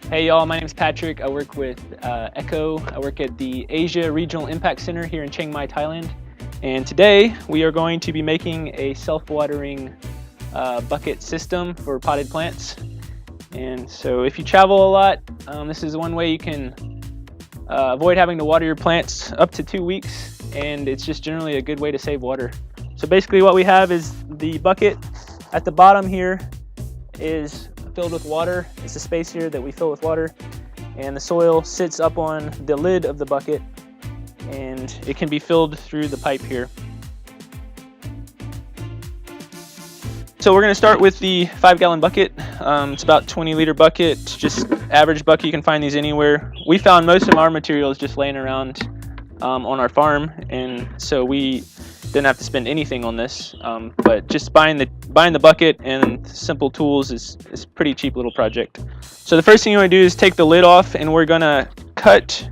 Hey y'all, my name is Patrick. I work with ECHO. I work at the Asia Regional Impact Center here in Chiang Mai, Thailand. And today we are going to be making a self-watering bucket system for potted plants. And so if you travel a lot, this is one way you can avoid having to water your plants up to 2 weeks, and it's just generally a good way to save water. So basically what we have is the bucket at the bottom here is filled with water. It's the space here that we fill with water, and the soil sits up on the lid of the bucket, and it can be filled through the pipe here. So we're going to start with the 5-gallon bucket. It's about 20-liter bucket, just average bucket. You can find these anywhere. We found most of our materials just laying around on our farm, and so we didn't have to spend anything on this. But just buying the bucket and simple tools is a pretty cheap little project. So the first thing you want to do is take the lid off, and we're gonna cut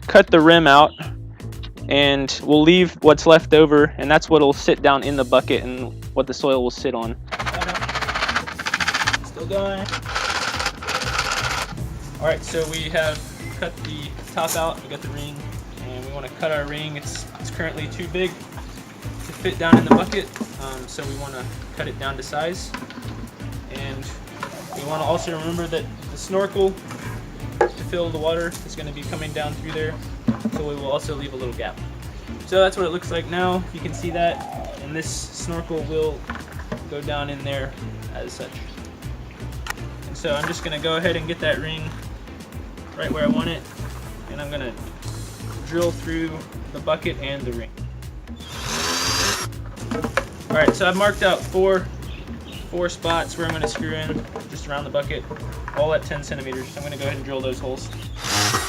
the rim out, and we'll leave what's left over, and that's what'll sit down in the bucket and what the soil will sit on. Still going. All right, so we have cut the top out. We got the ring, and we want to cut our ring. It's currently too big to fit down in the bucket, so we want to cut it down to size. And we want to also remember that the snorkel to fill the water is going to be coming down through there, so we will also leave a little gap. So that's what it looks like now. You can see that, and this snorkel will go down in there as such. And so I'm just going to go ahead and get that ring right where I want it, and I'm going to drill through the bucket and the ring. All right, so I've marked out four spots where I'm going to screw in just around the bucket, all at 10 centimeters. I'm going to go ahead and drill those holes.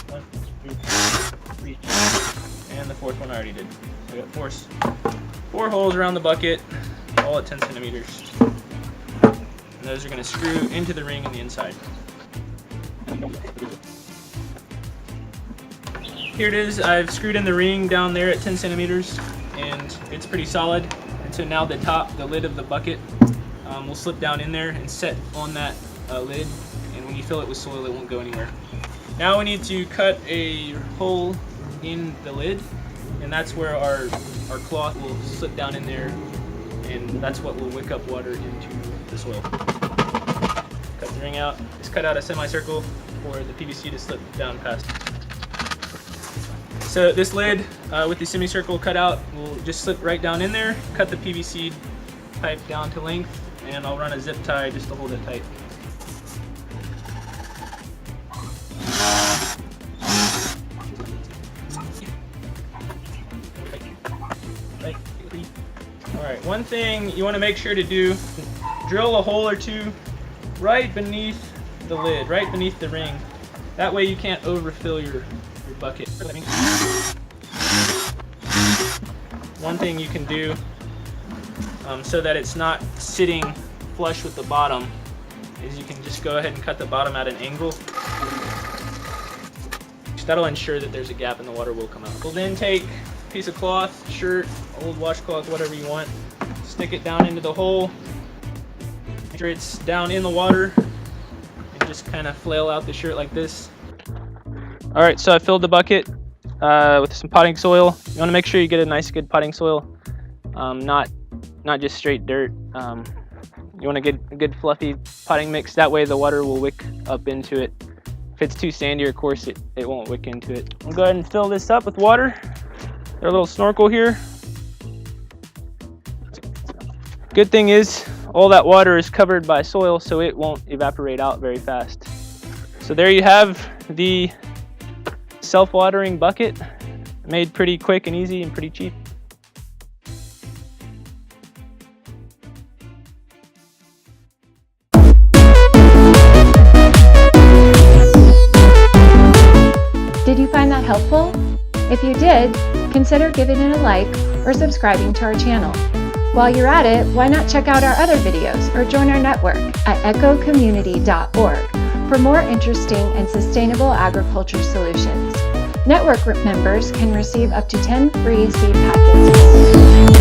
1, 2, 3, and the fourth one I already did. So I got four holes around the bucket, all at 10 centimeters. And those are going to screw into the ring on the inside. Here it is. I've screwed in the ring down there at 10 centimeters, and it's pretty solid. And so now the lid of the bucket will slip down in there and set on that lid, and when you fill it with soil, it won't go anywhere. Now we need to cut a hole in the lid, and that's where our cloth will slip down in there, and that's what will wick up water into the soil. Cut the ring out. Just cut out a semicircle for the PVC to slip down past. So this lid with the semicircle cut out will just slip right down in there, cut the PVC pipe down to length, and I'll run a zip tie just to hold it tight. Alright, one thing you want to make sure to do, drill a hole or two right beneath the lid, right beneath the ring. That way you can't overfill your bucket. One thing you can do so that it's not sitting flush with the bottom is you can just go ahead and cut the bottom at an angle. That'll ensure that there's a gap and the water will come out. We'll then take a piece of cloth, shirt, old washcloth, whatever you want, stick it down into the hole, make sure it's down in the water, and just kind of flail out the shirt like this. All right, so I filled the bucket with some potting soil. You want to make sure you get a nice, good potting soil, not just straight dirt. You want to get a good fluffy potting mix. That way the water will wick up into it. If it's too sandy, of course, it won't wick into it. I'll go ahead and fill this up with water. There's a little snorkel here. Good thing is all that water is covered by soil, so it won't evaporate out very fast. So there you have the self-watering bucket, made pretty quick and easy and pretty cheap. Did you find that helpful? If you did, consider giving it a like or subscribing to our channel. While you're at it, why not check out our other videos or join our network at echocommunity.org for more interesting and sustainable agriculture solutions. Network members can receive up to 10 free seed packets.